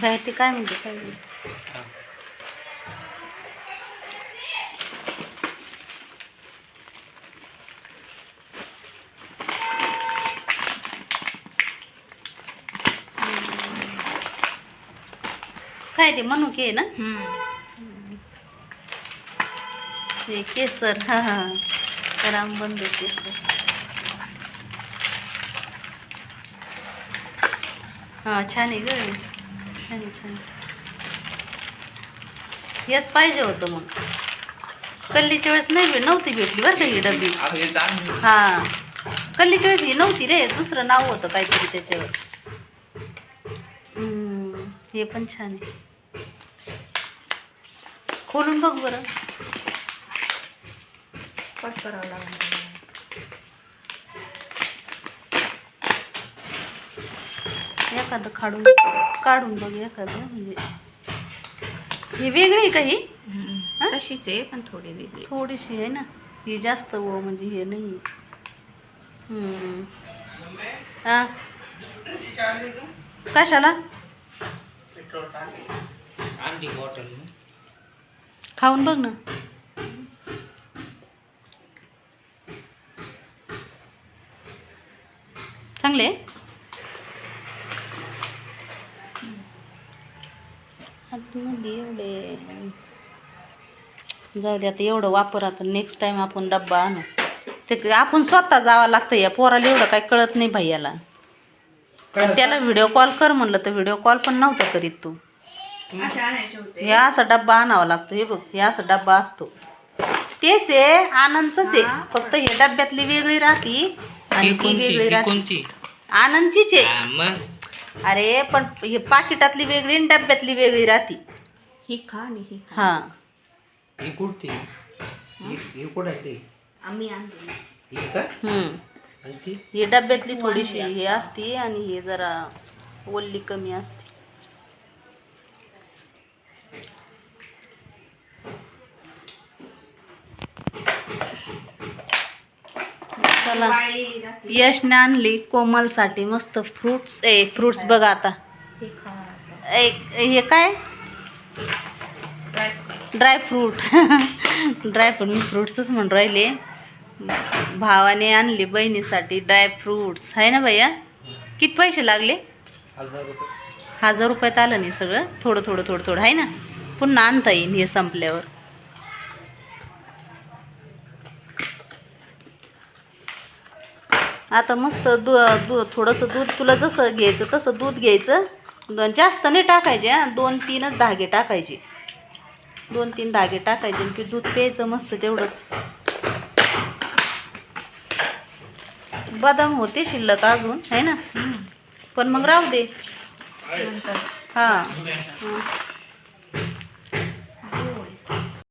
काय ते काय म्हणते काय म्हणते काय ते मनुके ना हे केसर हा हा रामबंधू केसर हा छान आहे ग छान आहे छान हेच पाहिजे होतं मग कल्लीच्या वेळेस नव्हती भेटली बरं का ही डब्बी हा कल्लीच्या वेळेस ही नव्हती रे दुसरं नाव होतं काहीतरी त्याच्यावर हे पण छान आहे खोलून बघ बरं कट करावं लागेल एखादं काढून बघ एखादं म्हणजे ही वेगळी आहे का ही तशीच आहे पण थोडी वेगळी थोडीशी आहे ना ही जास्त म्हणजे हे नाही हा कशाला खाऊन बघ ना चांगले एवढे जाऊ दे आता एवढं वापर आता नेक्स्ट टाइम आपण डब्बा आणू ते आपण स्वतः जावं लागतं या पोराला एवढं काही कळत नाही भैयाला त्याला व्हिडिओ कॉल कर म्हणलं तर व्हिडिओ कॉल पण नव्हता करीत तू हे असा डब्बा आणावा लागतो हे बघ हे असा डब्बा असतो तेच आहे आनंदच आहे फक्त हे डब्यातली वेगळी राहती आणि ती वेगळी राहती आनंदचीच आहे अरे पण हे पाकिटातली वेगळी आणि डब्यातली वेगळी राहती ही खा आणि ही हा ही कुठती ही कुठं आहे ते आम्ही आणली ही का आणि ती ही डब्यातली थोडीशी हे असती आणि हे जरा ओल्ली कमी असते चला यशने आणली कोमलसाठी मस्त फ्रुट्स बघा आता हे काय ड्रायफ्रूट मी फ्रुट्सच म्हणून राहिले भावाने आणली बहिणीसाठी ड्रायफ्रुट्स आहे ना भैया किती पैसे लागले 1000 रुपयात आलं नाही सगळं थोडं थोडं आहे ना पुन्हा आणता येईल हे संपल्यावर आता मस्त थोडंसं दूध तुला जसं घ्यायचं तसं दूध घ्यायचं जास्त नाही टाकायचे 2-3च धागे टाकायचे 2-3 धागे टाकायचे की दूध प्यायचं मस्त तेवढंच बदाम होते शिल्लक अजून आहे ना पण मग राहू दे हां